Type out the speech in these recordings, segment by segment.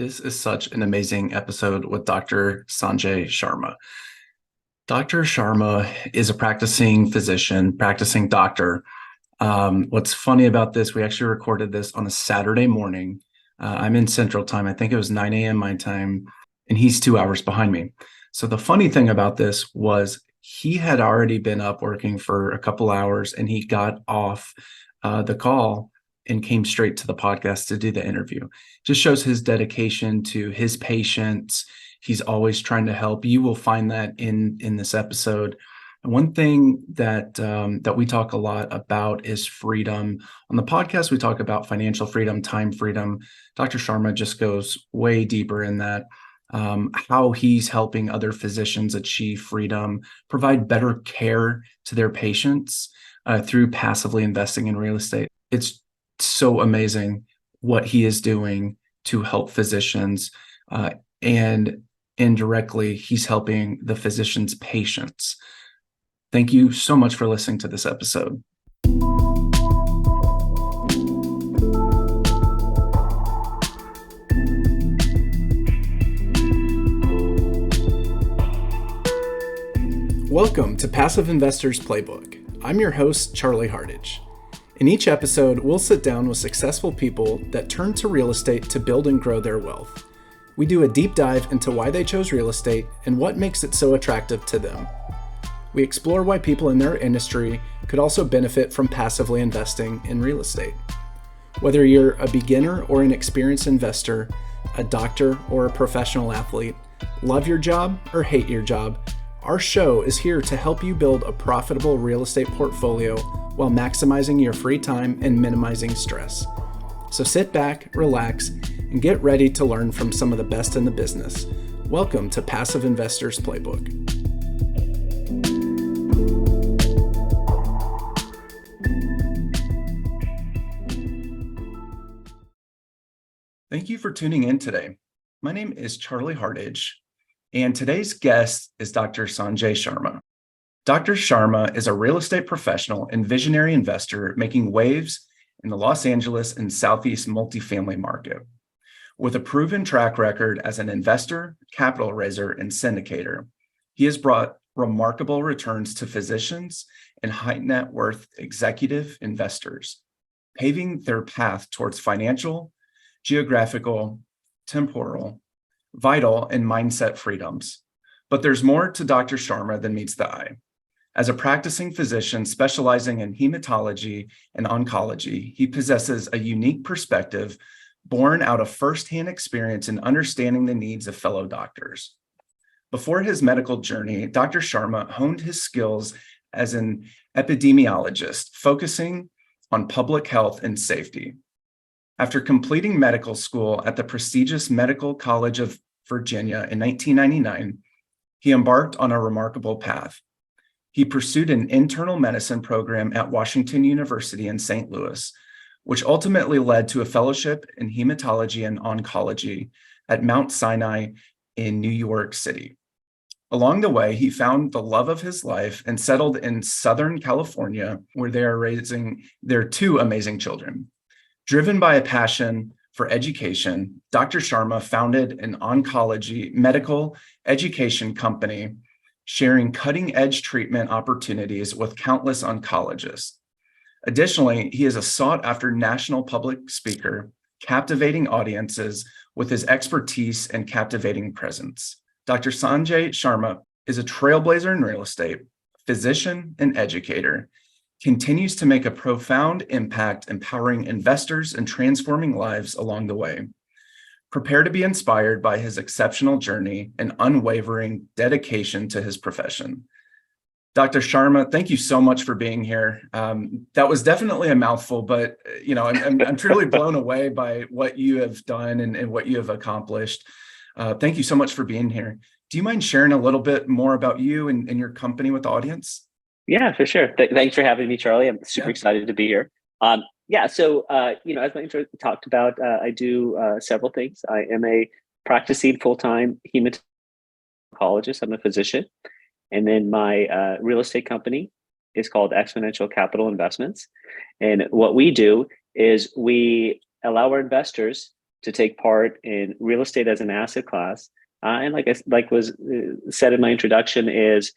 This is such an amazing episode with Dr. Sanjay Sharma. Dr. Sharma is a practicing physician, practicing doctor. What's funny about this, we actually recorded this on a Saturday morning. I'm in Central Time. I think it was 9 a.m. my time, and he's 2 hours behind me. So the funny thing about this was he had already been up working for a couple hours, and he got off the call and came straight to the podcast to do the interview. Just shows his dedication to his patients. He's always trying to help. You will find that in this episode. And one thing that we talk a lot about is freedom. On the podcast, we talk about financial freedom, time freedom. Dr. Sharma just goes way deeper in that, how he's helping other physicians achieve freedom, provide better care to their patients through passively investing in real estate. It's so amazing what he is doing to help physicians, and indirectly, he's helping the physicians' patients. Thank you so much for listening to this episode. Welcome to Passive Investors Playbook. I'm your host, Charlie Hardage. In each episode, we'll sit down with successful people that turn to real estate to build and grow their wealth. We do a deep dive into why they chose real estate and what makes it so attractive to them. We explore why people in their industry could also benefit from passively investing in real estate. Whether you're a beginner or an experienced investor, a doctor or a professional athlete, love your job or hate your job, our show is here to help you build a profitable real estate portfolio while maximizing your free time and minimizing stress. So sit back, relax, and get ready to learn from some of the best in the business. Welcome to Passive Investors Playbook. Thank you for tuning in today. My name is Charlie Hardage, and today's guest is Dr. Sanjay Sharma. Dr. Sharma is a real estate professional and visionary investor making waves in the Los Angeles and Southeast multifamily market. With a proven track record as an investor, capital raiser, and syndicator, he has brought remarkable returns to physicians and high net worth executive investors, paving their path towards financial, geographical, temporal, vital, and mindset freedoms. But there's more to Dr. Sharma than meets the eye. As a practicing physician specializing in hematology and oncology, he possesses a unique perspective born out of firsthand experience in understanding the needs of fellow doctors. Before his medical journey, Dr. Sharma honed his skills as an epidemiologist, focusing on public health and safety. After completing medical school at the prestigious Medical College of Virginia in 1999, he embarked on a remarkable path. He pursued an internal medicine program at Washington University in St. Louis, which ultimately led to a fellowship in hematology and oncology at Mount Sinai in New York City. Along the way, he found the love of his life and settled in Southern California, where they are raising their two amazing children. Driven by a passion for education, Dr. Sharma founded an oncology medical education company, sharing cutting-edge treatment opportunities with countless oncologists. Additionally, he is a sought-after national public speaker, captivating audiences with his expertise and captivating presence. Dr. Sanjay Sharma is a trailblazer in real estate, physician, and educator, continues to make a profound impact empowering investors and transforming lives along the way. Prepare to be inspired by his exceptional journey and unwavering dedication to his profession. Dr. Sharma, thank you so much for being here. That was definitely a mouthful, but I'm truly blown away by what you have done and what you have accomplished. Thank you so much for being here. Do you mind sharing a little bit more about you and your company with the audience? Yeah, for sure. Thanks for having me, Charlie. I'm super excited to be here. So as my intro talked about, I do several things. I am a practicing full-time hematologist. I'm a physician. And then my real estate company is called Exponential Capital Investments. And what we do is we allow our investors to take part in real estate as an asset class. And like was said in my introduction is,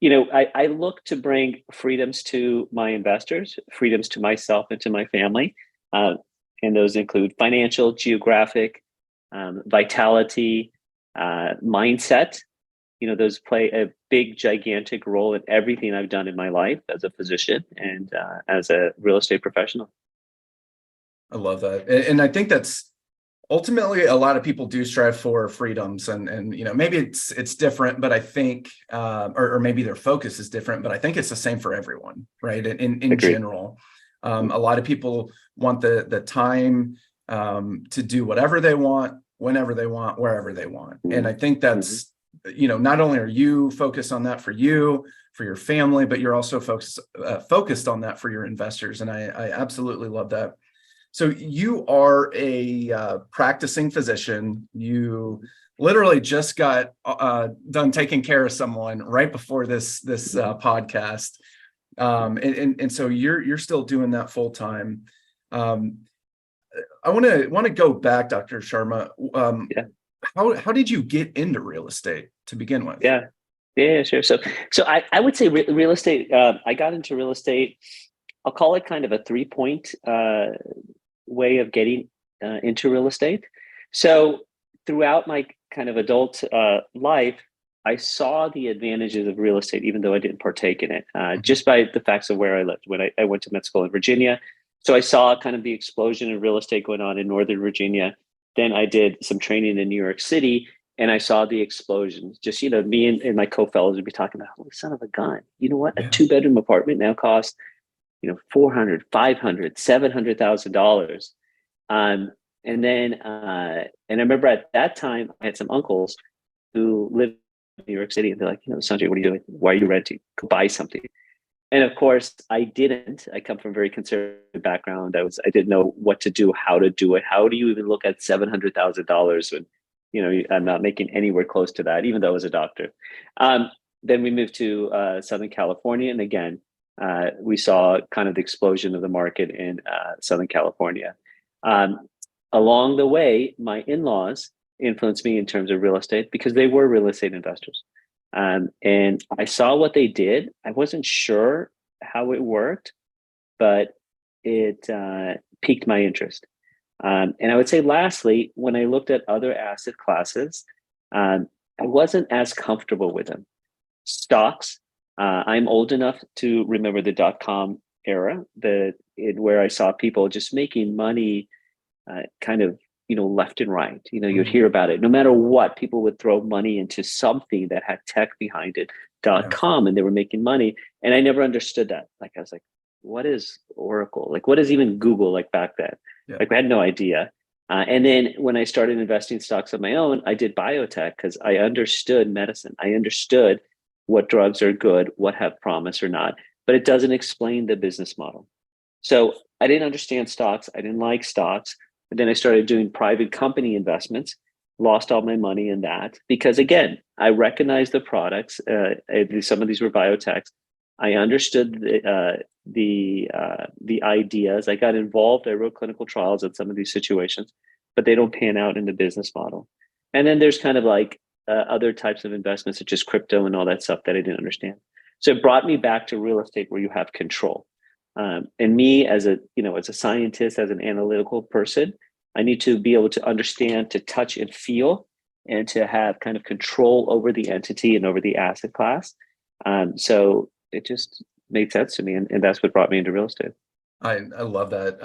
I look to bring freedoms to my investors, freedoms to myself and to my family. And those include financial, geographic, vitality, mindset. Those play a big, gigantic role in everything I've done in my life as a physician and as a real estate professional. I love that. And I think that's ultimately a lot of people do strive for freedoms and maybe it's different, but I think or maybe their focus is different, but I think it's the same for everyone, right? In general. A lot of people want the time to do whatever they want, whenever they want, wherever they want. And I think that's, not only are you focused on that for you, for your family, but you're also focused on that for your investors. And I absolutely love that. So you are a practicing physician. You literally just got done taking care of someone right before this podcast. And so you're still doing that full time. I want to go back, Dr. Sharma. How did you get into real estate to begin with? Yeah, sure. So I would say real estate. I got into real estate. I'll call it kind of a 3-point way of getting into real estate. So throughout my kind of adult life, I saw the advantages of real estate, even though I didn't partake in it, just by the facts of where I lived. When I went to med school in Virginia, so I saw kind of the explosion in real estate going on in Northern Virginia. Then I did some training in New York City, and I saw the explosion. Just, me and my co-fellows would be talking about, holy son of a gun. You know what? A 2-bedroom apartment now costs, $400,000, $500,000, $700,000. And then, and I remember at that time, I had some uncles who lived in New York City, and they're like, Sanjay, what are you doing? Why are you renting? Go buy something. And of course, I didn't. I come from a very conservative background. I didn't know what to do, how to do it. How do you even look at $700,000 when, I'm not making anywhere close to that, even though I was a doctor. Then we moved to Southern California. And again, we saw kind of the explosion of the market in Southern California. Along the way, my in-laws influenced me in terms of real estate because they were real estate investors. And I saw what they did. I wasn't sure how it worked, but it piqued my interest. And I would say lastly, when I looked at other asset classes, I wasn't as comfortable with them. Stocks, I'm old enough to remember the dot-com era, where I saw people just making money kind of left and right. You'd hear about it. No matter what, people would throw money into something that had tech behind it, .com, and they were making money. And I never understood that. Like, I was like, what is Oracle? Like, what is even Google like back then? Like, I had no idea. And then when I started investing stocks of my own, I did biotech because I understood medicine. I understood what drugs are good, what have promise or not, but it doesn't explain the business model. So I didn't understand stocks. I didn't like stocks. And then I started doing private company investments, lost all my money in that because, again, I recognized the products. Some of these were biotechs. I understood the ideas. I got involved. I wrote clinical trials in some of these situations, but they don't pan out in the business model. And then there's kind of like other types of investments, such as crypto and all that stuff that I didn't understand. So it brought me back to real estate where you have control. And me as a scientist, as an analytical person, I need to be able to understand, to touch and feel, and to have kind of control over the entity and over the asset class. So it just made sense to me. And that's what brought me into real estate. I love that.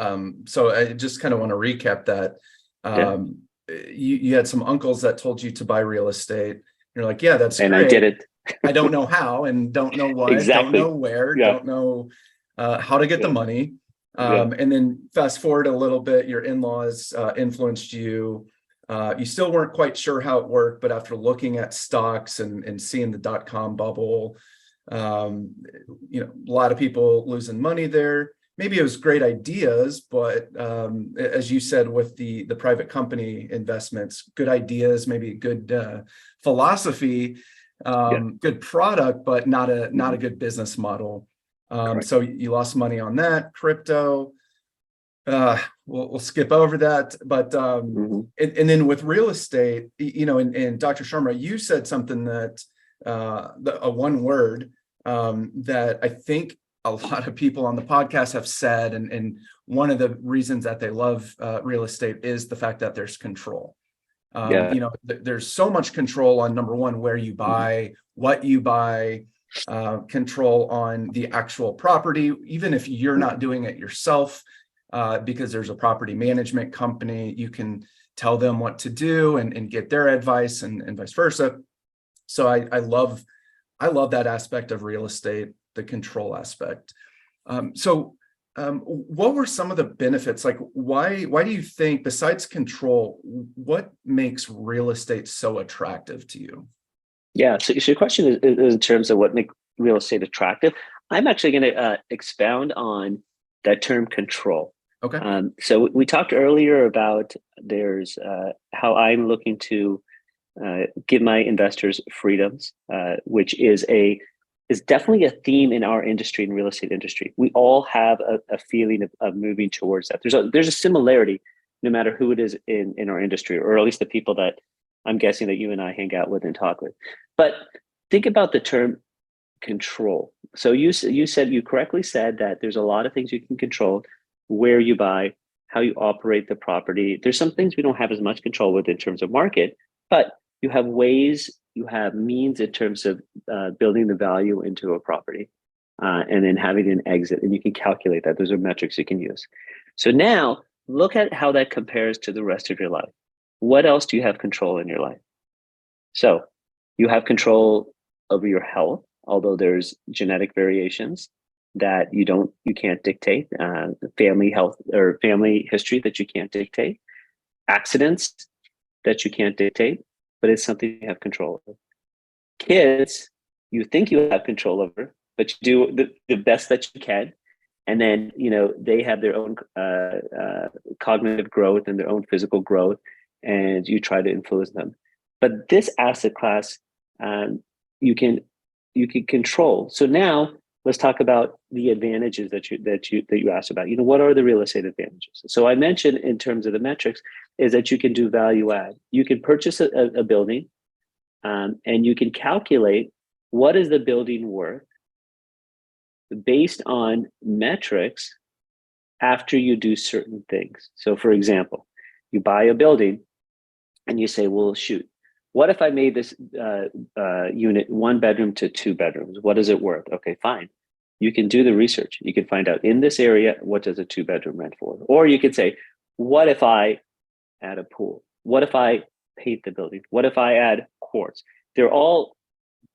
So I just kind of want to recap that. You had some uncles that told you to buy real estate. You're like, yeah, that's and great. I did it. I don't know how and don't know what, Exactly. don't know where, don't know how to get the money. And then fast forward a little bit, your in-laws influenced you. You still weren't quite sure how it worked, but after looking at stocks and seeing the dot-com bubble, a lot of people losing money there. Maybe it was great ideas, but as you said, with the private company investments, good ideas, maybe good philosophy, good product, but not a good business model. So you lost money on that, crypto. We'll skip over that, but and then with real estate, and Dr. Sharma, you said something that a one word that I think a lot of people on the podcast have said, and one of the reasons that they love real estate is the fact that there's control. There's so much control on, number one, where you buy, what you buy, control on the actual property, even if you're not doing it yourself. Because there's a property management company, you can tell them what to do and get their advice and vice versa. So I love that aspect of real estate, the control aspect. What were some of the benefits? Like, why do you think, besides control, what makes real estate so attractive to you? Yeah, so your question is in terms of what makes real estate attractive. I'm actually going to expound on that term control. Okay. So we talked earlier about there's how I'm looking to give my investors freedoms, which is definitely a theme in our industry, in real estate industry. We all have a feeling of moving towards that. There's a similarity, no matter who it is in our industry, or at least the people that I'm guessing that you and I hang out with and talk with. But think about the term control. So you correctly said that there's a lot of things you can control: where you buy, how you operate the property. There's some things we don't have as much control with in terms of market, but you have ways, you have means in terms of building the value into a property and then having an exit, and you can calculate that. Those are metrics you can use. So now look at how that compares to the rest of your life. What else do you have control in your life? So you have control over your health, although there's genetic variations that you can't dictate, family health or family history that you can't dictate, accidents that you can't dictate, but it's something you have control over. Kids, you think you have control over, but you do the best that you can. And then, they have their own cognitive growth and their own physical growth, and you try to influence them. But this asset class, you can control. So now, let's talk about the advantages that you asked about. What are the real estate advantages? So I mentioned in terms of the metrics is that you can do value add. You can purchase a building, and you can calculate what is the building worth based on metrics after you do certain things. So for example, you buy a building and you say, well, shoot, what if I made this unit 1 bedroom to 2 bedrooms? What is it worth? Okay, fine. You can do the research. You can find out in this area, what does a 2-bedroom rent for? Or you could say, what if I add a pool? What if I paint the building? What if I add quartz? They're all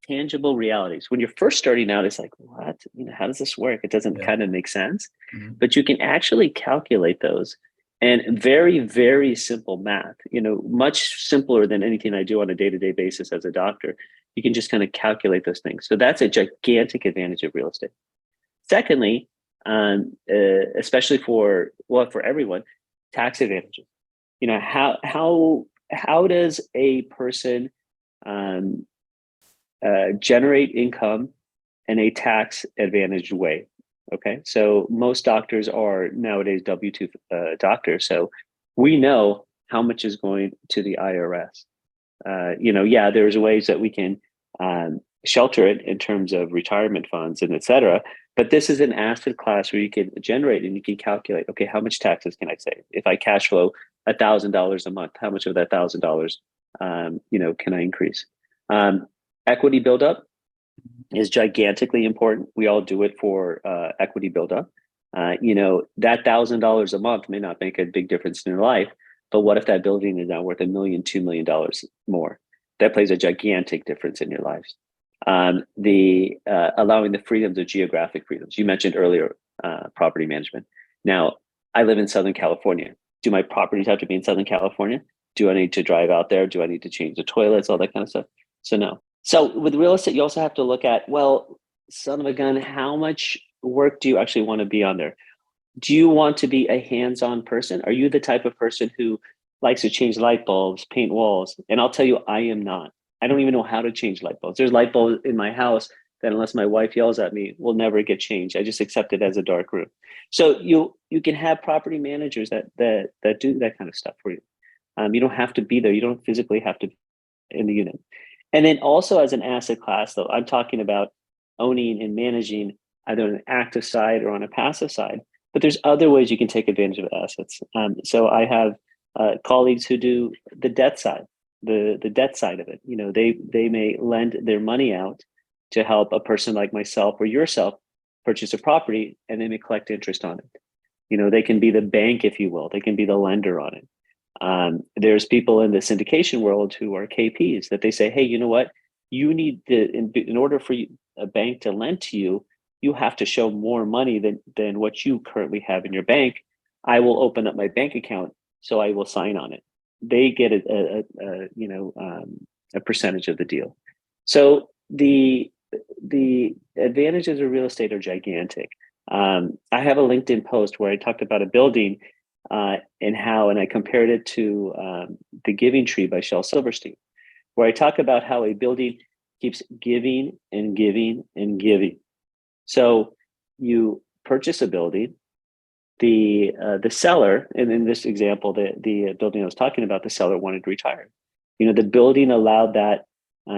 tangible realities. When you're first starting out, it's like, what? How does this work? It doesn't kind of make sense. Mm-hmm. But you can actually calculate those. And very, very simple math, much simpler than anything I do on a day-to-day basis as a doctor. You can just kind of calculate those things. So that's a gigantic advantage of real estate. Secondly, especially for everyone, tax advantages. How does a person generate income in a tax advantaged way? Okay, so most doctors are nowadays W-2 doctors, so we know how much is going to the IRS. There's ways that we can shelter it in terms of retirement funds and et cetera, but this is an asset class where you can generate and you can calculate, okay, how much taxes can I save? If I cash flow $1,000 a month, how much of that $1,000, can I increase? Equity buildup is gigantically important. We all do it for equity buildup. That $1,000 a month may not make a big difference in your life, but what if that building is now worth $1 million, $2 million more? That plays a gigantic difference in your lives. Allowing the freedoms of geographic freedoms. You mentioned earlier property management. Now, I live in Southern California. Do my properties have to be in Southern California? Do I need to drive out there? Do I need to change the toilets? All that kind of stuff. So no. So with real estate, you also have to look at, well, son of a gun, how much work do you actually want to be on there? Do you want to be a hands-on person? Are you the type of person who likes to change light bulbs, paint walls? And I'll tell you, I am not. I don't even know how to change light bulbs. There's light bulbs in my house that, unless my wife yells at me, will never get changed. I just accept it as a dark room. So you can have property managers that do that kind of stuff for you. You don't have to be there. You don't physically have to be in the unit. And then also as an asset class, though, I'm talking about owning and managing either on an active side or on a passive side. But there's other ways you can take advantage of assets. So I have colleagues who do the debt side, the debt side of it. You know, they may lend their money out to help a person like myself or yourself purchase a property, and they may collect interest on it. You know, they can be the bank, if you will. They can be the lender on it. There's people in the syndication world who are KPs that they say, hey, you know what? You need in order for a bank to lend to you, you have to show more money than what you currently have in your bank. I will open up my bank account, so I will sign on it. They get a percentage of the deal. So the advantages of real estate are gigantic. I have a LinkedIn post where I talked about a building and I compared it to The Giving Tree by Shel Silverstein, where I talk about how a building keeps giving and giving and giving. So you purchase a building, the seller, and in this example, the building I was talking about, the seller wanted to retire. You know, the building allowed that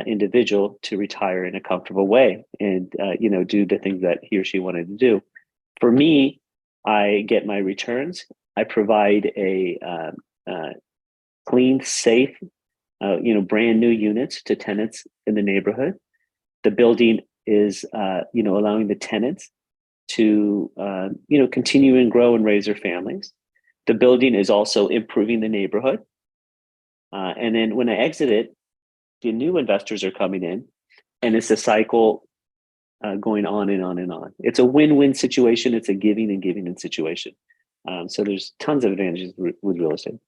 individual to retire in a comfortable way and do the things that he or she wanted to do. For me, I get my returns. I provide a clean, safe, brand new units to tenants in the neighborhood. The building is, allowing the tenants to, continue and grow and raise their families. The building is also improving the neighborhood. And then when I exit it, the new investors are coming in, and it's a cycle going on and on and on. It's a win-win situation. It's a giving and giving situation. So there's tons of advantages with real estate.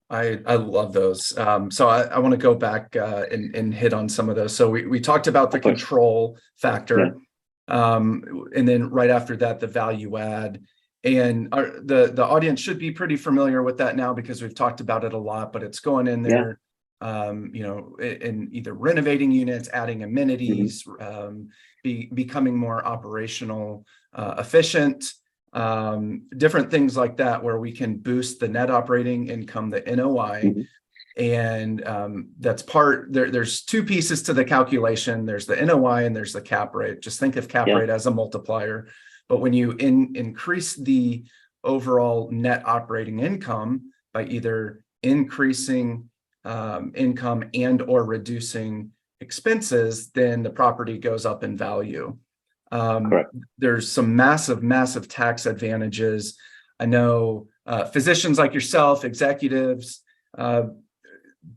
I love those. So I want to go back and hit on some of those. So we talked about the control factor, and then right after that, the value add. And the audience should be pretty familiar with that now because we've talked about it a lot. But it's going in there, in either renovating units, adding amenities, becoming more operational, efficient. Different things like that, where we can boost the net operating income, the NOI. And that's there's two pieces to the calculation. There's the NOI and there's the cap rate. Just think of cap rate as a multiplier. But when you increase the overall net operating income by either increasing income and or reducing expenses, then the property goes up in value. There's some massive tax advantages. I know physicians like yourself, executives,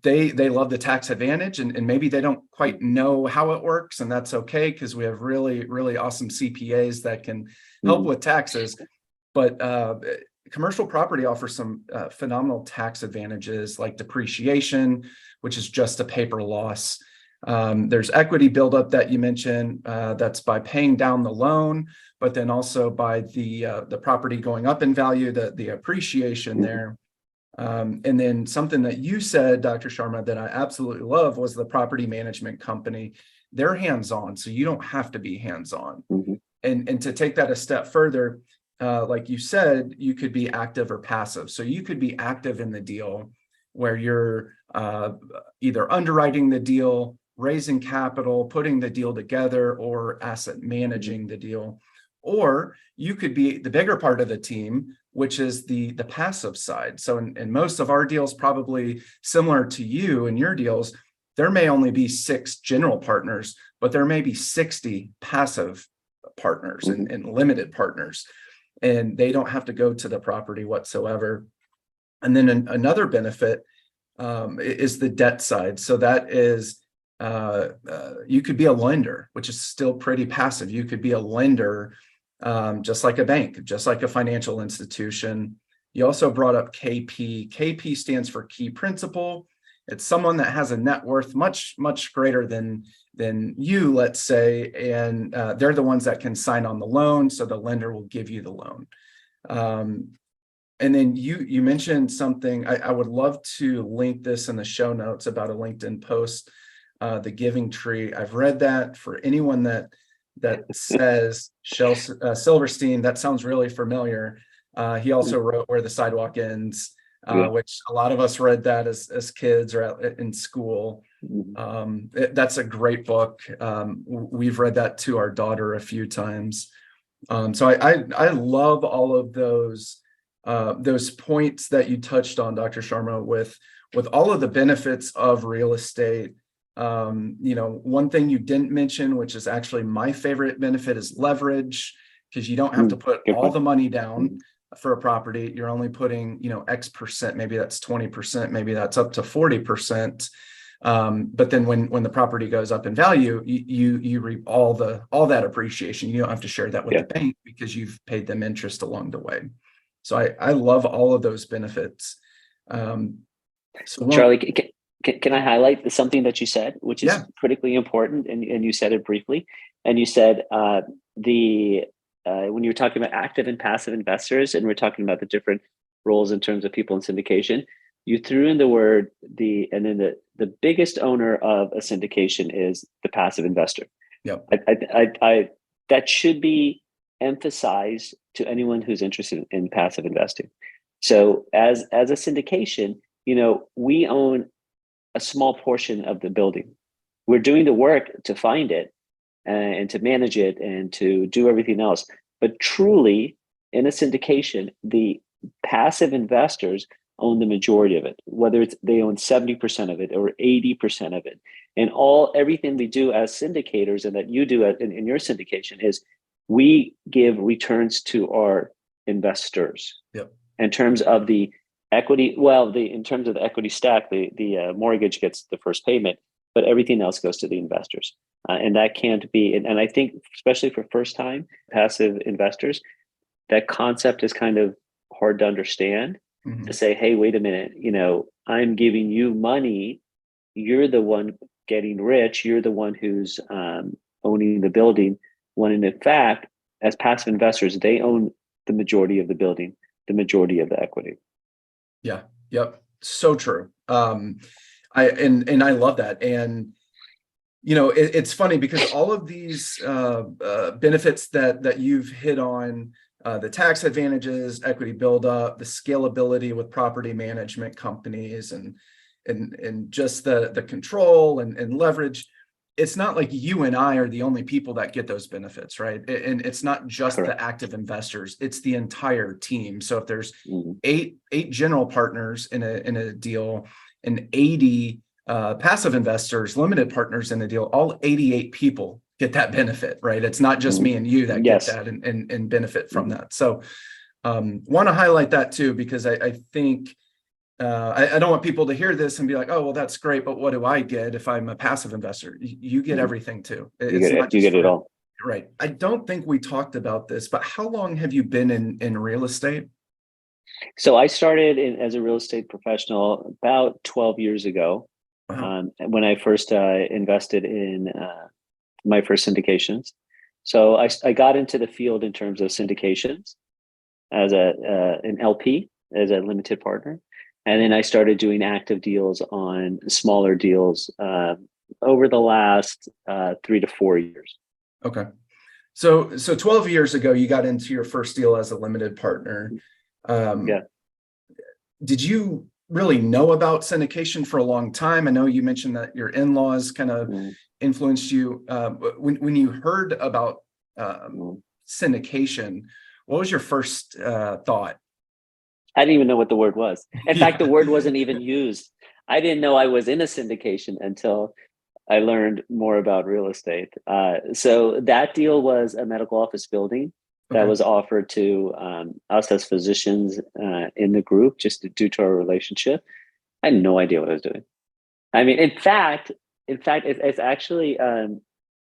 they love the tax advantage, and maybe they don't quite know how it works, and that's okay because we have really awesome CPAs that can help with taxes. But commercial property offers some phenomenal tax advantages like depreciation, which is just a paper loss. There's equity buildup that you mentioned. That's by paying down the loan, but then also by the property going up in value, the appreciation there. And then something that you said, Dr. Sharma, that I absolutely love was the property management company. They're hands-on, so you don't have to be hands-on. And to take that a step further, like you said, you could be active or passive. So you could be active in the deal where you're either underwriting the deal, raising capital, putting the deal together, or asset managing the deal. Or you could be the bigger part of the team, which is the passive side. So in most of our deals, probably similar to you and your deals, there may only be 6 general partners, but there may be 60 passive partners and limited partners, and they don't have to go to the property whatsoever. And then another benefit is the debt side. So that is, you could be a lender, which is still pretty passive. You could be a lender, just like a bank, just like a financial institution. You also brought up KP. KP stands for key principal. It's someone that has a net worth much greater than you, let's say, and they're the ones that can sign on the loan, so the lender will give you the loan. And then you mentioned something, I would love to link this in the show notes about a LinkedIn post, the Giving Tree. I've read that. For anyone that that says Silverstein. That sounds really familiar. He also wrote Where the Sidewalk Ends, which a lot of us read that as kids or in school. That's a great book. We've read that to our daughter a few times. So I love all of those points that you touched on, Dr. Sharma, with all of the benefits of real estate. One thing you didn't mention, which is actually my favorite benefit, is leverage, because you don't have to put all the money down for a property. You're only putting, X percent, maybe that's 20%, maybe that's up to 40%. But then when the property goes up in value, you reap all that appreciation. You don't have to share that with the bank because you've paid them interest along the way. So I love all of those benefits. Charlie, can I highlight something that you said, which is critically important, and you said it briefly, and you said when you were talking about active and passive investors, and we're talking about the different roles in terms of people in syndication, you threw in the word and then the biggest owner of a syndication is the passive investor. Yep. I that should be emphasized to anyone who's interested in passive investing. So as a syndication, we own a small portion of the building. We're doing the work to find it and to manage it and to do everything else. But truly, in a syndication, the passive investors own the majority of it, whether they own 70% of it or 80% of it. And everything we do as syndicators, and that you do in your syndication, is we give returns to our investors. Yep. In terms of the equity, in terms of the equity stack, the mortgage gets the first payment, but everything else goes to the investors. And that can't be, and I think especially for first-time passive investors, that concept is kind of hard to understand. To say, hey, wait a minute, I'm giving you money. You're the one getting rich. You're the one who's owning the building. When in fact, as passive investors, they own the majority of the building, the majority of the equity. Yeah. Yep. So true. I love that. And, it's funny because all of these benefits that you've hit on, the tax advantages, equity buildup, the scalability with property management companies, and just the control and leverage. It's not like you and I are the only people that get those benefits, right? And it's not just the active investors; it's the entire team. So if there's eight general partners in a deal and 80 passive investors, limited partners in the deal, all 88 people get that benefit, right? It's not just me and you that get that and benefit from that. So want to highlight that too, because I think I don't want people to hear this and be like, oh, well, that's great, but what do I get if I'm a passive investor? You get everything too. You get it all. Right. I don't think we talked about this, but how long have you been in real estate? So I started as a real estate professional about 12 years ago. Wow. When I first invested in my first syndications. So I got into the field in terms of syndications as an LP, as a limited partner. And then I started doing active deals on smaller deals over the last 3 to 4 years. Okay. So 12 years ago, you got into your first deal as a limited partner. Did you really know about syndication for a long time? I know you mentioned that your in-laws kind of influenced you. When you heard about syndication, what was your first thought? I didn't even know what the word was. In fact, the word wasn't even used. I didn't know I was in a syndication until I learned more about real estate. So that deal was a medical office building that was offered to us as physicians in the group, just due to our relationship. I had no idea what I was doing. I mean, in fact, it's actually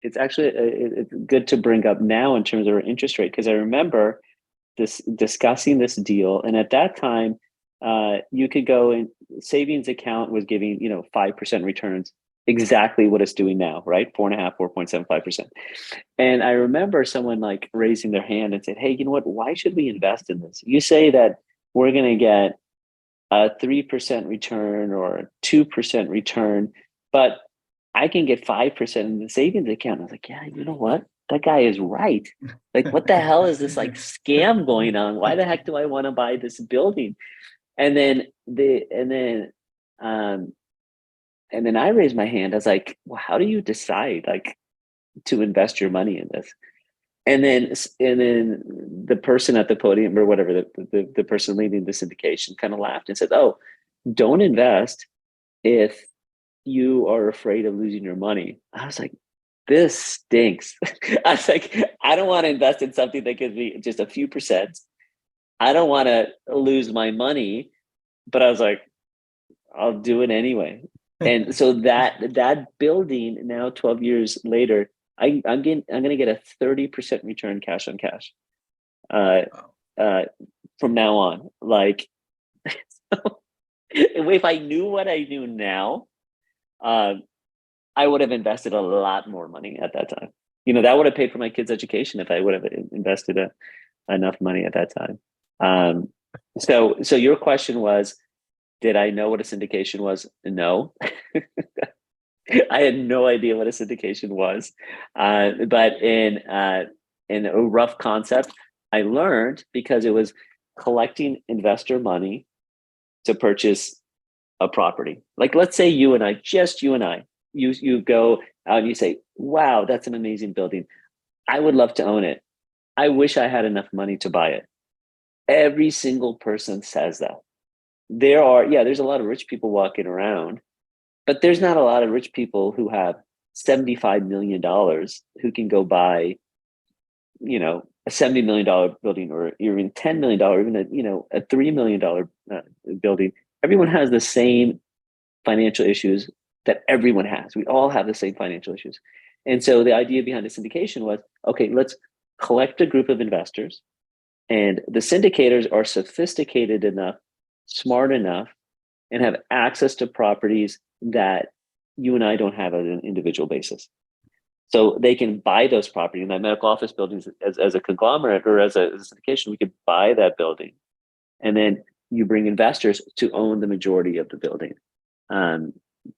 it's good to bring up now in terms of our interest rate, because I remember discussing this deal, and at that time, you could go in savings account was giving 5% returns, exactly what it's doing now, right? 4.5, 4.75%. And I remember someone like raising their hand and said, hey, you know what? Why should we invest in this? You say that we're going to get a 3% return or a 2% return, but I can get 5% in the savings account. I was like, yeah, you know what? that guy is right. Like, what the hell is this like scam going on? Why the heck do I want to buy this building? And then um, and then I raised my hand. I was like, well, how do you decide like to invest your money in this? And then the person at the podium or whatever, the person leading the syndication kind of laughed and said, oh, don't invest if you are afraid of losing your money. I was like, this stinks. I was like, I don't want to invest in something that gives me just a few percent. I don't want to lose my money, but I was like, I'll do it anyway. And so that building now, 12 years later, I'm gonna get a 30% return cash on cash from now on. Like, so if I knew what I knew now, I would have invested a lot more money at that time. That would have paid for my kids' education if I would have invested enough money at that time. So your question was, did I know what a syndication was? No. I had no idea what a syndication was. But in a rough concept, I learned because it was collecting investor money to purchase a property. Like, let's say you and I, just you and I, you go out and you say, wow, that's an amazing building. I would love to own it. I wish I had enough money to buy it. Every single person says that. There's a lot of rich people walking around, but there's not a lot of rich people who have $75 million who can go buy, a $70 million building, or even $10 million, even a $3 million building. Everyone has the same financial issues that everyone has. We all have the same financial issues. And so the idea behind the syndication was, okay, let's collect a group of investors, and the syndicators are sophisticated enough, smart enough, and have access to properties that you and I don't have on an individual basis. So they can buy those properties, that medical office buildings, as a conglomerate or as a syndication. We could buy that building, and then you bring investors to own the majority of the building.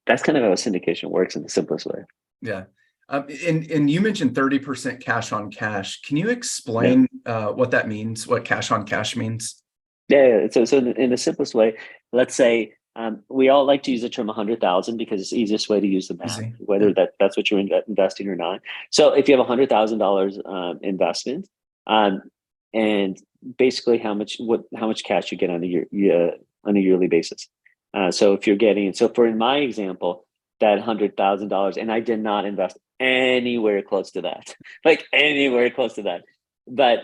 That's kind of how a syndication works in the simplest way. Yeah. And you mentioned 30% cash on cash. Can you explain what that means, what cash on cash means? Yeah. So in the simplest way, let's say we all like to use the term 100,000 because it's the easiest way to use the math, Easy. whether that's what you're investing or not. So if you have $100,000 investment, and basically how much cash you get on a yearly basis. So if you're getting, in my example, that $100,000, and I did not invest anywhere close to that, but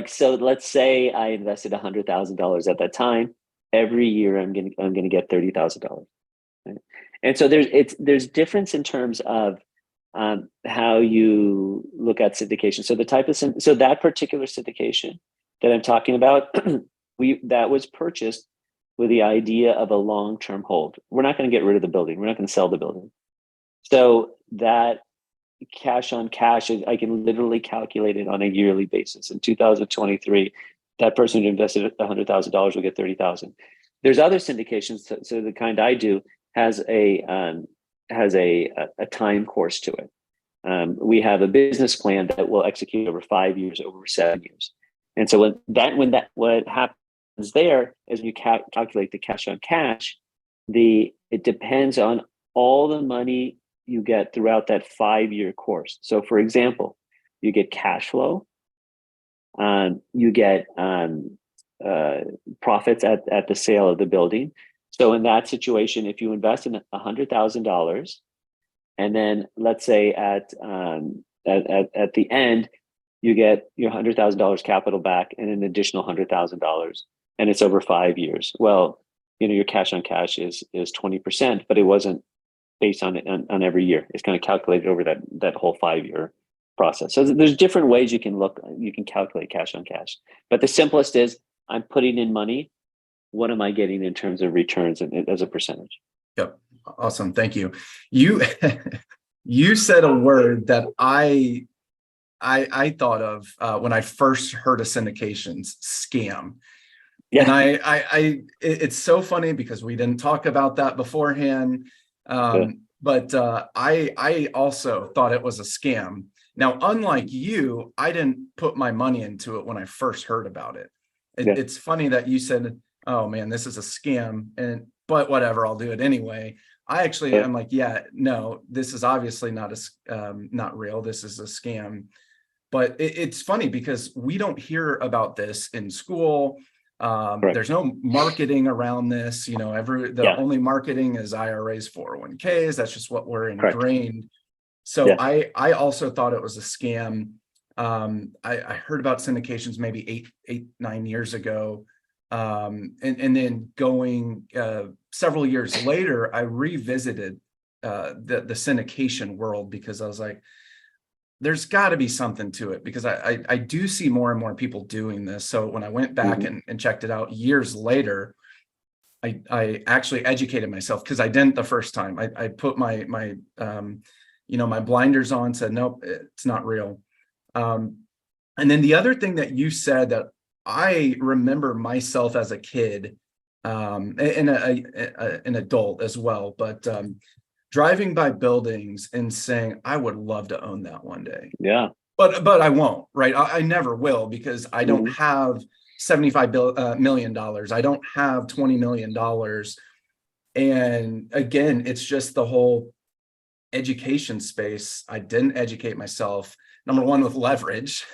so let's say I invested $100,000 at that time. Every year I'm gonna get $30,000. Right? And so there's difference in terms of how you look at syndication. So the type of so that particular syndication that I'm talking about, that was purchased with the idea of a long-term hold. We're not going to get rid of the building. We're not going to sell the building. So that cash on cash, I can literally calculate it on a yearly basis. In 2023, that person who invested $100,000 will get $30,000. There's other syndications. So the kind I do has a time course to it. We have a business plan that will execute over 5 years, over 7 years. And so what happens there is when you calculate the cash on cash, it depends on all the money you get throughout that 5-year course. So for example, you get cash flow, you get profits at the sale of the building. So in that situation, if you invest in $100,000, and then let's say at the end, you get your $100,000 capital back and an additional $100,000, and it's over 5 years. Well, your cash on cash is 20%, but it wasn't based on every year. It's kind of calculated over that whole 5-year process. So there's different ways you can calculate cash on cash. But the simplest is, I'm putting in money. What am I getting in terms of returns as a percentage? Yep. Awesome. Thank you. You said a word that I thought of when I first heard of syndications: scam. Yeah. And it's so funny because we didn't talk about that beforehand. But I also thought it was a scam. Now, unlike you, I didn't put my money into it when I first heard about it. Yeah. It's funny that you said, "Oh man, this is a scam," but whatever, I'll do it anyway. Yeah. I'm like, yeah, no, this is obviously not real. This is a scam. But it's funny because we don't hear about this in school. Correct. There's no marketing around this. The Yeah. only marketing is IRAs, 401ks. That's just what we're Correct. ingrained. So Yeah. I also thought it was a scam. I heard about syndications maybe 9 years ago. And then going several years later, I revisited the syndication world because I was like, there's got to be something to it, because I do see more and more people doing this. So when I went back and checked it out years later, I actually educated myself, because I didn't the first time. I put my my blinders on, said, nope, it's not real. And then the other thing that you said that I remember myself as a kid, and an adult as well, but driving by buildings and saying, I would love to own that one day. Yeah. But I won't, right? I never will, because I don't have $75 million. I don't have $20 million. And again, it's just the whole education space. I didn't educate myself. Number one, with leverage,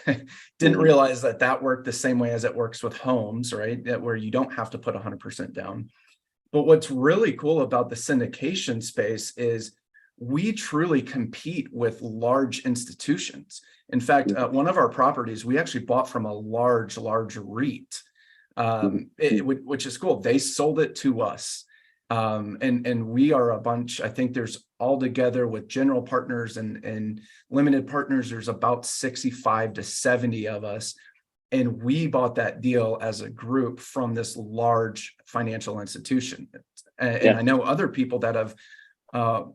didn't realize that worked the same way as it works with homes, right? Where you don't have to put 100% down. But what's really cool about the syndication space is we truly compete with large institutions. In fact, one of our properties, we actually bought from a large REIT, which is cool. They sold it to us. And we are a bunch. I think there's altogether, with general partners and limited partners, there's about 65 to 70 of us. And we bought that deal as a group from this large financial institution. And I know other people that have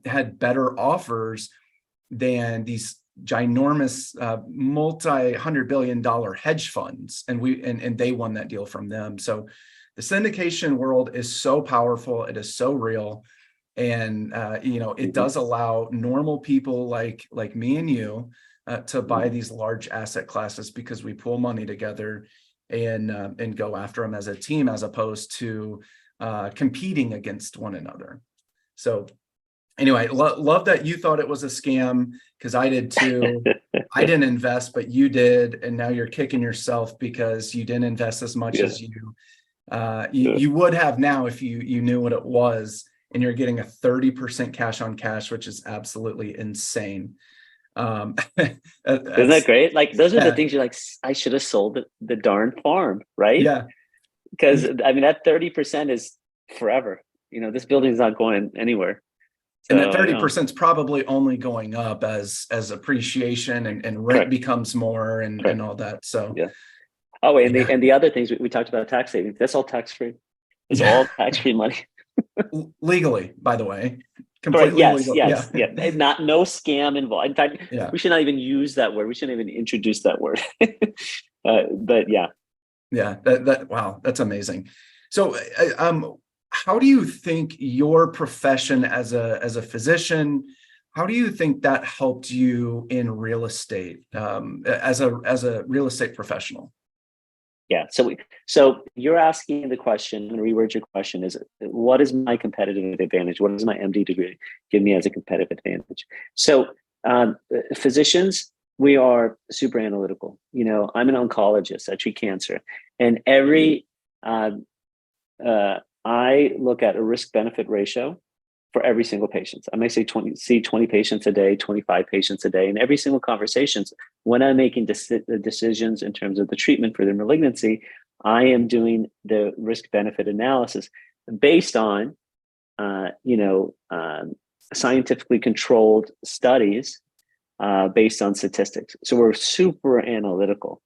had better offers than these ginormous multi-$100 billion dollar-hedge funds. And they won that deal from them. So the syndication world is so powerful. It is so real. And it does allow normal people like me and you to buy these large asset classes, because we pull money together and go after them as a team, as opposed to competing against one another. So anyway, love that you thought it was a scam, because I did too. I didn't invest, but you did, and now you're kicking yourself because you didn't invest as much as you would have now if you knew what it was. And you're getting a 30% cash on cash, which is absolutely insane. Isn't that great? Like, those are the things you're like, I should have sold the darn farm, right? Yeah. Because I mean, that 30% is forever. This building is not going anywhere. So, and that 30% is probably only going up as appreciation and rent becomes more and all that. So yeah. Oh, and the other things we talked about, tax savings. That's all tax free. It's all tax free money. Legally, by the way. Completely legal. Yes. No scam involved. In fact, we should not even use that word. We shouldn't even introduce that word. But yeah. Yeah. Wow, that's amazing. So, how do you think your profession as a physician, how do you think that helped you in real estate, as a real estate professional? Yeah. So you're asking the question, and reword your question, is what is my competitive advantage? What does my MD degree give me as a competitive advantage? So physicians, we are super analytical. I'm an oncologist. I treat cancer, and I look at a risk benefit ratio for every single patient. I may say 20 patients a day, 25 patients a day. And every single conversation, when I'm making decisions in terms of the treatment for their malignancy, I am doing the risk benefit analysis based on, scientifically controlled studies based on statistics. So we're super analytical.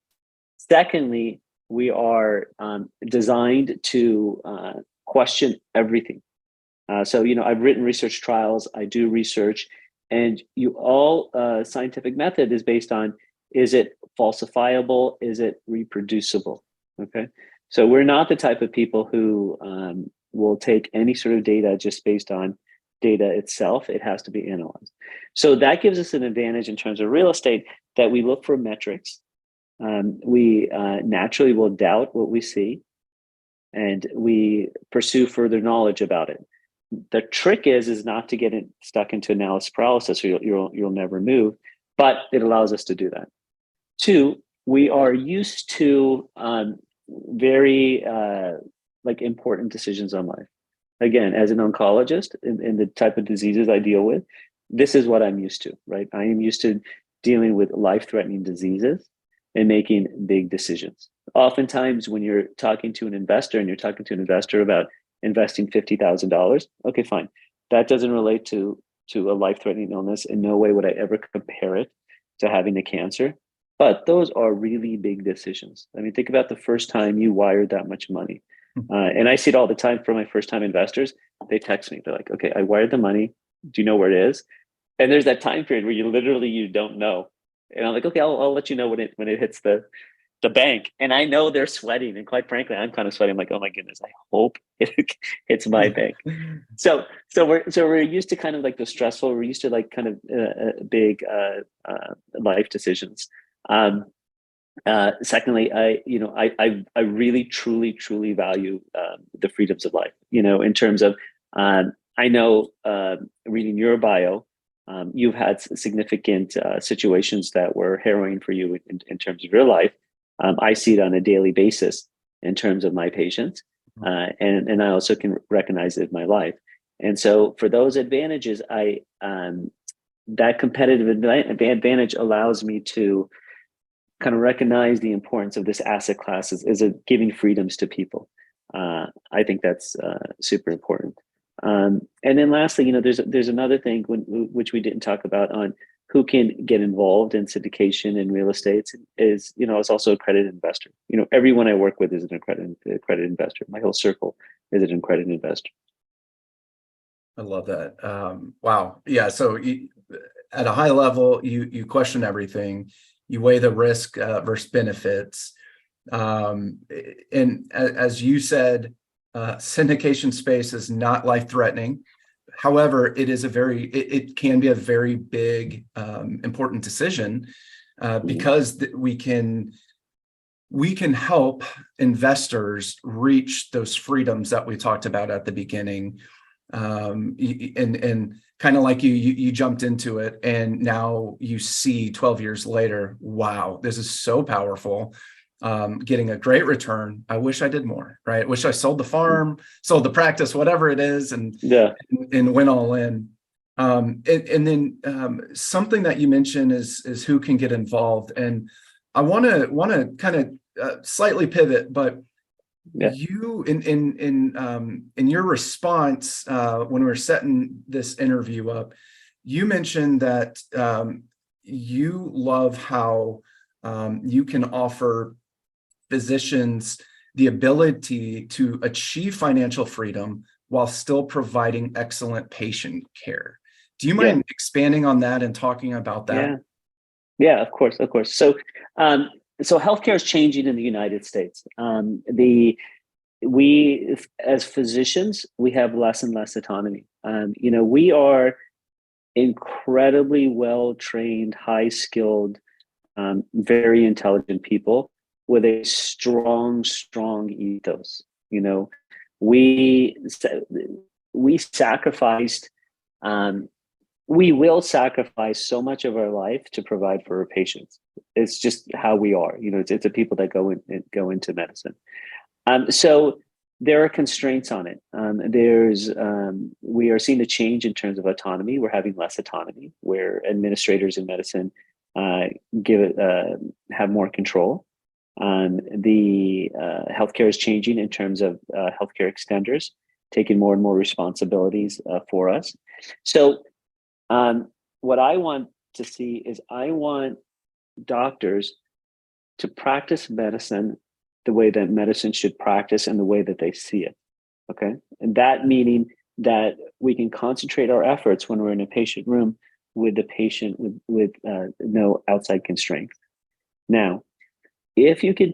Secondly, we are designed to question everything. So I've written research trials, I do research, and all scientific method is based on, is it falsifiable? Is it reproducible? Okay. So we're not the type of people who will take any sort of data just based on data itself. It has to be analyzed. So that gives us an advantage in terms of real estate, that we look for metrics. We naturally will doubt what we see, and we pursue further knowledge about it. The trick is not to get stuck into analysis paralysis, or you'll never move. But it allows us to do that. Two, we are used to very like important decisions on life. Again, as an oncologist, in the type of diseases I deal with, this is what I'm used to, right? I am used to dealing with life-threatening diseases and making big decisions. Oftentimes, when you're talking to an investor and you're talking to an investor about investing $50,000, okay, fine. That doesn't relate to a life-threatening illness. In no way would I ever compare it to having a cancer. But those are really big decisions. I mean, think about the first time you wired that much money. And I see it all the time for my first-time investors. They text me. They're like, okay, I wired the money. Do you know where it is? And there's that time period where you don't know. And I'm like, okay, I'll let you know when it hits the bank. And I know they're sweating. And quite frankly, I'm kind of sweating. I'm like, oh my goodness, I hope it hits my bank. So we're used to kind of like the stressful. We're used to like kind of big life decisions. Secondly, I really truly value the freedoms of life. In terms of I know reading your bio, you've had significant situations that were harrowing for you in terms of your life. I see it on a daily basis in terms of my patients, and I also can recognize it in my life. And so for those advantages, that competitive advantage allows me to kind of recognize the importance of this asset class as giving freedoms to people. I think that's super important. And then lastly, there's another thing which we didn't talk about on who can get involved in syndication and real estate is also a accredited investor. Everyone I work with is an accredited investor. My whole circle is an accredited investor. I love that. Wow. Yeah. So at a high level, you question everything. You weigh the risk versus benefits. And as you said, syndication space is not life-threatening. However, it can be a very big, important decision because we can help investors reach those freedoms that we talked about at the beginning. And kind of like you jumped into it, and now you see 12 years later, wow, this is so powerful. Getting a great return. I wish I did more, right? I wish I sold the farm, sold the practice, whatever it is, and went all in. And then something that you mentioned is who can get involved. And I want to kind of slightly pivot, but you in your response when we were setting this interview up, you mentioned that you love how you can offer physicians the ability to achieve financial freedom while still providing excellent patient care. Do you mind expanding on that and talking about that? Yeah, of course. So healthcare is changing in the United States. We as physicians, we have less and less autonomy. We are incredibly well-trained, high-skilled, very intelligent people with a strong ethos. We sacrificed, we will sacrifice so much of our life to provide for our patients. It's just how we are. It's the people that go into medicine. So there are constraints on it. We are seeing a change in terms of autonomy. We're having less autonomy, where administrators in medicine have more control. The healthcare is changing in terms of healthcare extenders taking more and more responsibilities for us. So what I want to see is I want doctors to practice medicine the way that medicine should practice and the way that they see it. Okay. And that meaning that we can concentrate our efforts when we're in a patient room with the patient with no outside constraint. Now, if you can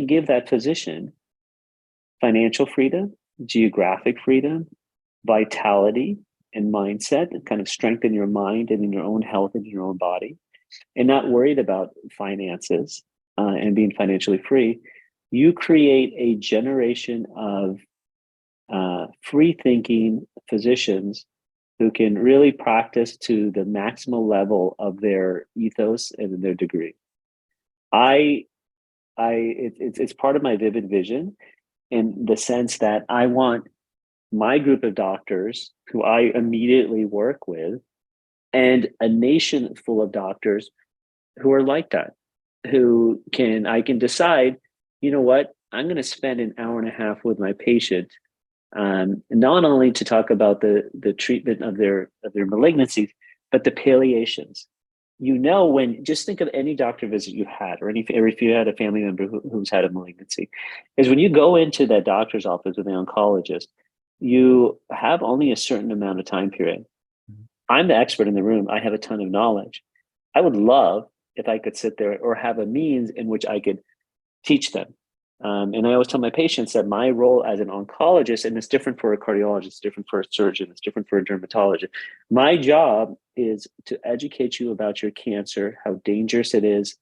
give that physician financial freedom, geographic freedom, vitality and mindset, and kind of strengthen your mind and in your own health and your own body, and not worried about finances and being financially free, you create a generation of free thinking physicians who can really practice to the maximal level of their ethos and their degree. It's part of my vivid vision, in the sense that I want my group of doctors who I immediately work with, and a nation full of doctors who are like that, I can decide, you know what, I'm going to spend an hour and a half with my patient, not only to talk about the treatment of their malignancies, but the palliations. Just think of any doctor visit you had, or if you had a family member who's had a malignancy, is when you go into that doctor's office with the oncologist, you have only a certain amount of time period. I'm the expert in the room. I have a ton of knowledge. I would love if I could sit there or have a means in which I could teach them. And I always tell my patients that my role as an oncologist, and it's different for a cardiologist, it's different for a surgeon, it's different for a dermatologist. My job is to educate you about your cancer, how dangerous it is,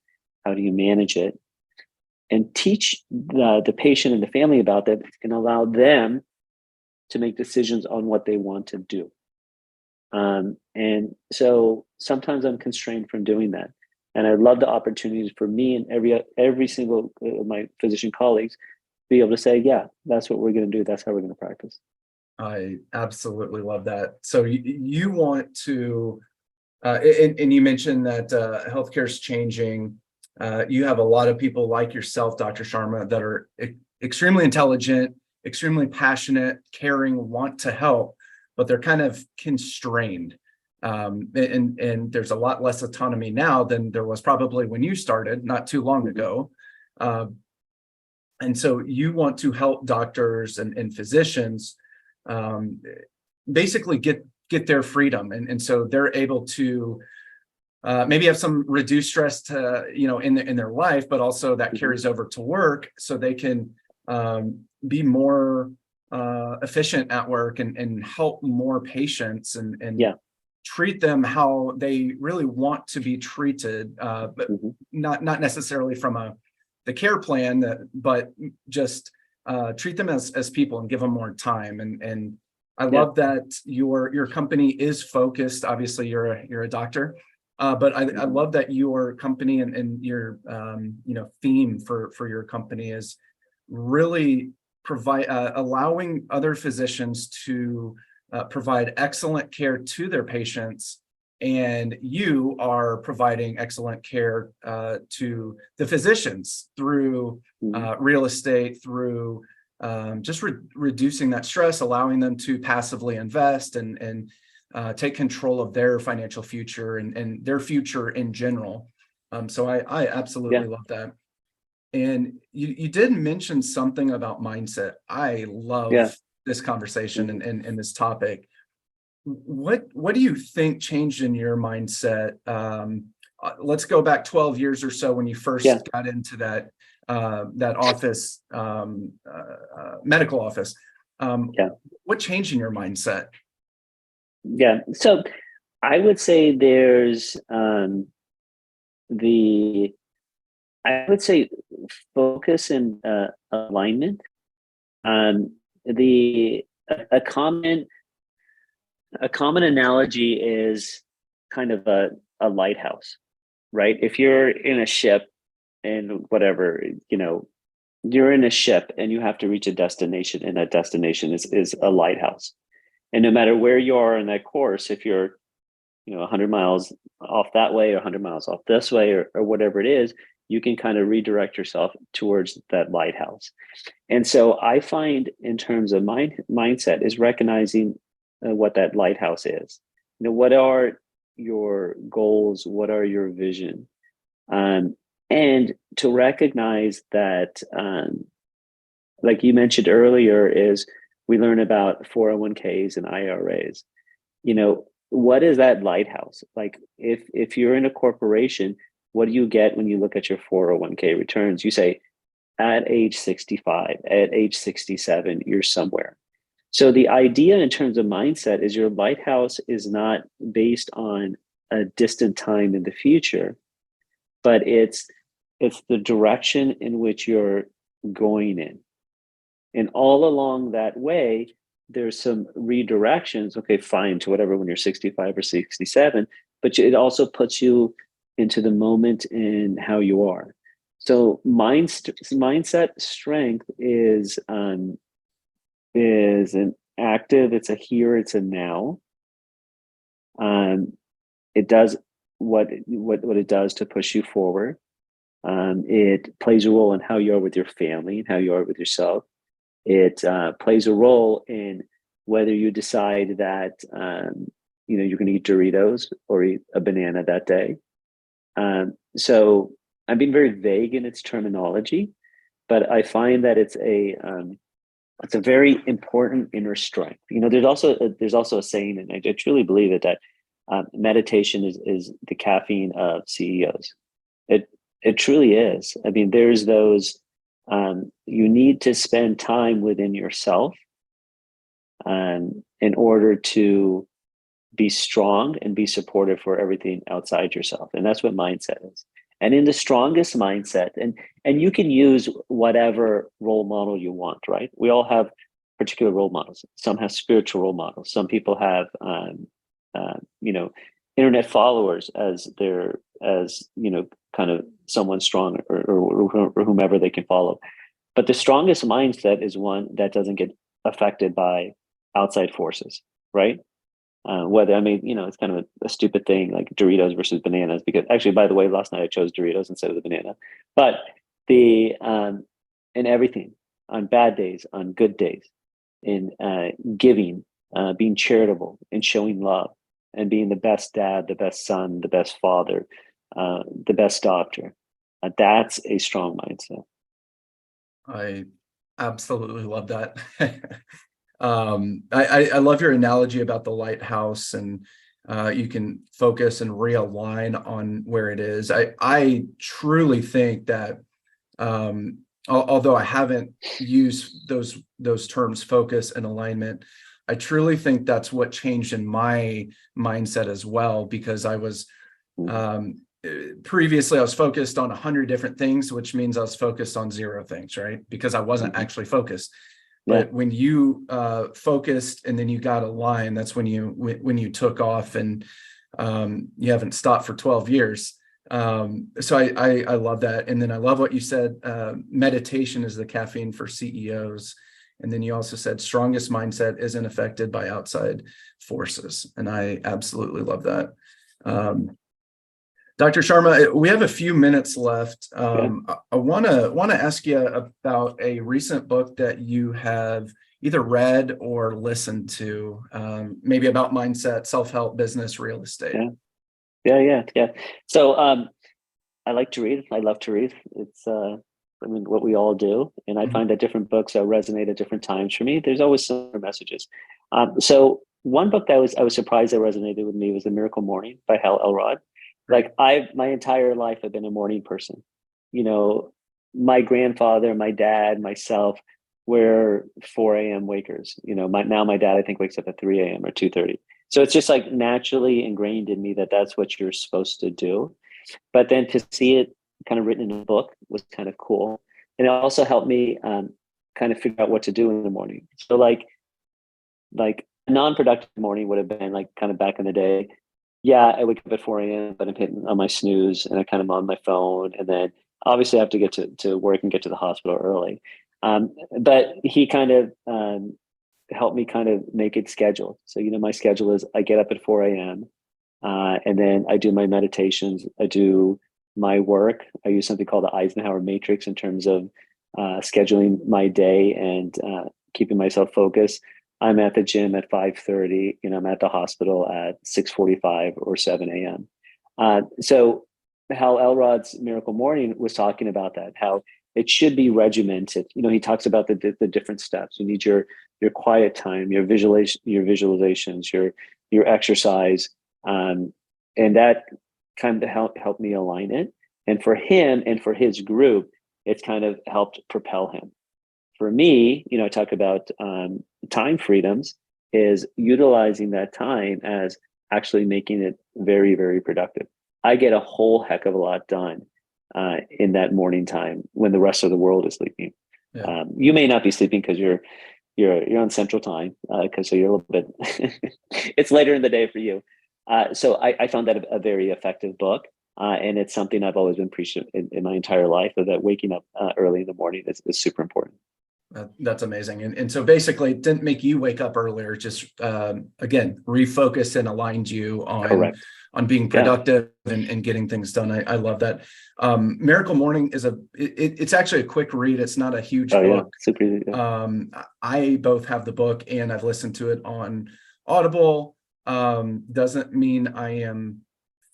how do you manage it, and teach the patient and the family about that, and allow them to make decisions on what they want to do. And so sometimes I'm constrained from doing that. And I love the opportunities for me and every single of my physician colleagues to be able to say, yeah, that's what we're going to do. That's how we're going to practice. I absolutely love that. So you want to, and you mentioned that healthcare is changing. You have a lot of people like yourself, Dr. Sharma, that are extremely intelligent, extremely passionate, caring, want to help, but they're kind of constrained. And there's a lot less autonomy now than there was probably when you started not too long ago. And so you want to help doctors and physicians basically get their freedom. And so they're able to maybe have some reduced stress to, in their life, but also that carries over to work, so they can be more efficient at work and help more patients and treat them how they really want to be treated, but not necessarily from the care plan, but just treat them as people and give them more time. And I love that your company is focused. Obviously, you're a doctor, but I love that your company and your theme for your company is really allowing other physicians to provide excellent care to their patients, and you are providing excellent care to the physicians through real estate, through just reducing that stress, allowing them to passively invest and take control of their financial future and their future in general. So I absolutely love that. And you did mention something about mindset. I love this conversation and this topic. What do you think changed in your mindset? Let's go back 12 years or so when you first got into that office, medical office. What changed in your mindset? Yeah, so I would say there's focus and alignment. A common analogy is kind of a lighthouse, right? If you're in a ship and whatever, you're in a ship and you have to reach a destination, and that destination is a lighthouse. And no matter where you are in that course, if you're 100 miles off that way or 100 miles off this way or whatever it is, you can kind of redirect yourself towards that lighthouse. And so I find, in terms of mindset, is recognizing what that lighthouse is. What are your goals? What are your vision? And to recognize that, like you mentioned earlier, is we learn about 401ks and IRAs. What is that lighthouse? Like if you're in a corporation, what do you get when you look at your 401k returns? You say, at age 65, at age 67, you're somewhere. So the idea in terms of mindset is your lighthouse is not based on a distant time in the future, but it's the direction in which you're going in. And all along that way, there's some redirections, okay, fine, to whatever when you're 65 or 67, but it also puts you into the moment in how you are. So mindset strength is an active, it's a here, it's a now. It does what it does to push you forward. It plays a role in how you are with your family and how you are with yourself. It plays a role in whether you decide that you're going to eat Doritos or eat a banana that day. So I'm being very vague in its terminology, but I find that it's a very important inner strength. There's also a saying, and I truly believe it, that meditation is the caffeine of CEOs. It truly is. I mean, there's those. You need to spend time within yourself in order to be strong and be supportive for everything outside yourself, and that's what mindset is. And in the strongest mindset, and you can use whatever role model you want, right? We all have particular role models. Some have spiritual role models. Some people have internet followers as kind of someone strong or whomever they can follow. But the strongest mindset is one that doesn't get affected by outside forces, right? It's kind of a stupid thing like Doritos versus bananas, because actually, by the way, last night I chose Doritos instead of the banana. But in everything, on bad days, on good days, in giving, being charitable, and showing love, and being the best dad, the best son, the best father, the best doctor. That's a strong mindset. I absolutely love that. I love your analogy about the lighthouse, and you can focus and realign on where it is. I truly think that although I haven't used those terms, focus and alignment, I truly think that's what changed in my mindset as well, because I was previously I was focused on 100 different things, which means I was focused on 0 things, right? Because I wasn't actually focused. But when you focused and then you got aligned, that's when you took off, and you haven't stopped for 12 years. So I love that. And then I love what you said, meditation is the caffeine for CEOs. And then you also said strongest mindset isn't affected by outside forces. And I absolutely love that. Dr. Sharma, we have a few minutes left. I want to ask you about a recent book that you have either read or listened to, maybe about mindset, self-help, business, real estate. Yeah. So I like to read. I love to read. It's what we all do, and I find that different books resonate at different times for me. There's always similar messages. So one book that I was surprised that resonated with me was The Miracle Morning by Hal Elrod. Like my entire life, I've been a morning person. My grandfather, my dad, myself, we're 4 a.m. wakers. My dad, I think, wakes up at 3 a.m. or 2:30. So it's just like naturally ingrained in me that that's what you're supposed to do. But then to see it kind of written in a book was kind of cool. And it also helped me kind of figure out what to do in the morning. So like a non-productive morning would have been like kind of back in the day. Yeah, I wake up at 4 a.m., but I'm hitting on my snooze and I kind of on my phone. And then obviously I have to get to work and get to the hospital early. But he kind of helped me kind of make it scheduled. So, my schedule is I get up at 4 a.m. And then I do my meditations. I do my work. I use something called the Eisenhower Matrix in terms of scheduling my day and keeping myself focused. I'm at the gym at 5:30. I'm at the hospital at 6:45 or 7 a.m. So Hal Elrod's Miracle Morning was talking about that, how it should be regimented. He talks about the different steps. You need your quiet time, your visualizations, your exercise, and that kind of helped me align it. And for him and for his group, it's kind of helped propel him for me, I talk about time freedoms is utilizing that time as actually making it very, very productive. I get a whole heck of a lot done in that morning time when the rest of the world is sleeping. Yeah. You may not be sleeping because you're on Central Time, so you're a little bit. It's later in the day for you. So I found that a very effective book, and it's something I've always been preaching in my entire life. That waking up early in the morning is super important. That's amazing. And so basically it didn't make you wake up earlier, just again, refocused and aligned you Correct. on being productive and getting things done. I love that. Miracle Morning is it's actually a quick read. It's not a huge book. Yeah. Super easy. Yeah. I both have the book and I've listened to it on Audible. Doesn't mean I am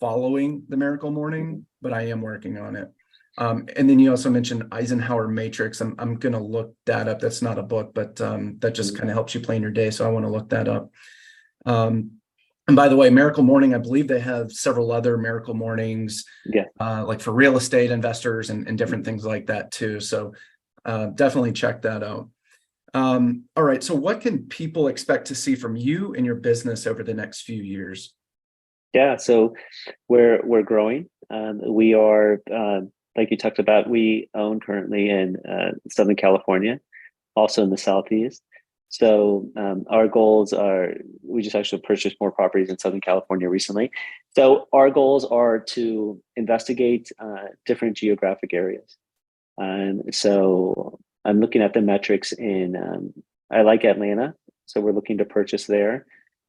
following the Miracle Morning, but I am working on it. And then you also mentioned Eisenhower Matrix. I'm going to look that up. That's not a book, but that just kind of helps you plan your day. So I want to look that up. And by the way, Miracle Morning, I believe they have several other Miracle Mornings, like for real estate investors and different things like that too. So definitely check that out. All right. So what can people expect to see from you and your business over the next few years? Yeah. So we're growing. We are, like you talked about, we own currently in Southern California, also in the Southeast. So our goals are, we just actually purchased more properties in Southern California recently. So our goals are to investigate different geographic areas. And so I'm looking at the metrics I like Atlanta. So we're looking to purchase there.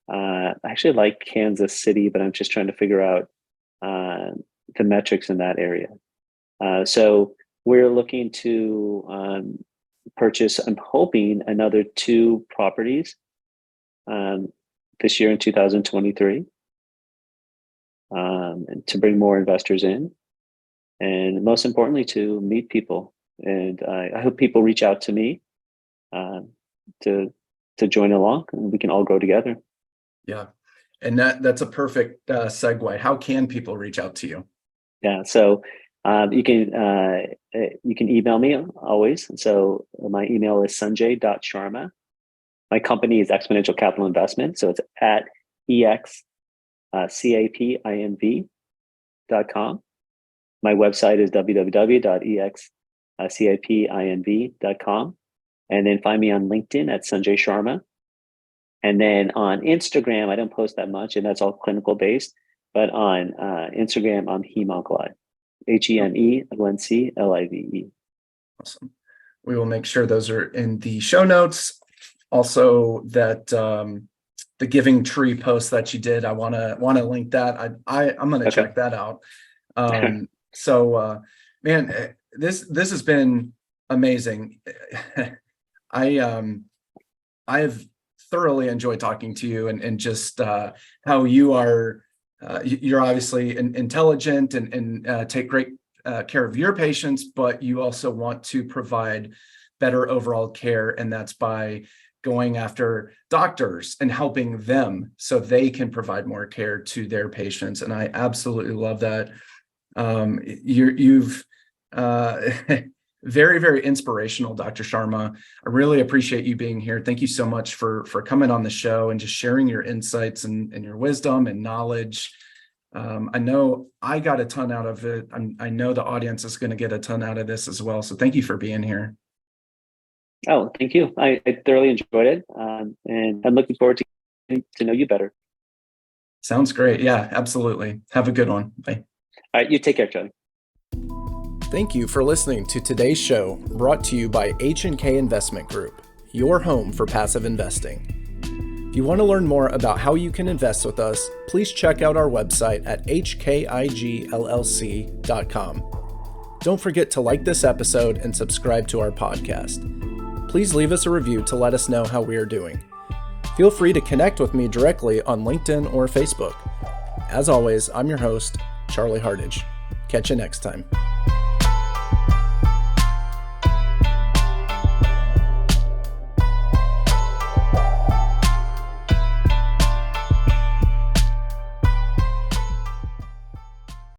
I actually like Kansas City, but I'm just trying to figure out the metrics in that area. So we're looking to purchase, I'm hoping, another 2 properties this year in 2023 to bring more investors in. And most importantly, to meet people. And I hope people reach out to me to join along and we can all grow together. Yeah. And that's a perfect segue. How can people reach out to you? Yeah. So you can email me always. So my email is sanjay.sharma. My company is Exponential Capital Investments. So it's at excapinv.com. My website is www.excapinv.com. And then find me on LinkedIn at Sanjay Sharma. And then on Instagram, I don't post that much, and that's all clinical based. But on Instagram, I'm Hemonclive. HEMELNCLIVE. Awesome. We will make sure those are in the show notes. Also, that the Giving Tree post that you did, I want to link that. I'm going to check that out. So, man, this has been amazing. I've thoroughly enjoyed talking to you and just how you are. You're obviously intelligent and take great care of your patients, but you also want to provide better overall care, and that's by going after doctors and helping them so they can provide more care to their patients. And I absolutely love that. You've very, very inspirational, Dr. Sharma. I really appreciate you being here. Thank you so much for coming on the show and just sharing your insights and your wisdom and knowledge. I know I got a ton out of it. I know the audience is going to get a ton out of this as well. So thank you for being here. Oh, thank you. I thoroughly enjoyed it. And I'm looking forward to getting to know you better. Sounds great. Yeah, absolutely. Have a good one. Bye. All right. You take care, Charlie. Thank you for listening to today's show, brought to you by H&K Investment Group, your home for passive investing. If you want to learn more about how you can invest with us, please check out our website at hkigllc.com. Don't forget to like this episode and subscribe to our podcast. Please leave us a review to let us know how we are doing. Feel free to connect with me directly on LinkedIn or Facebook. As always, I'm your host, Charlie Hardage. Catch you next time.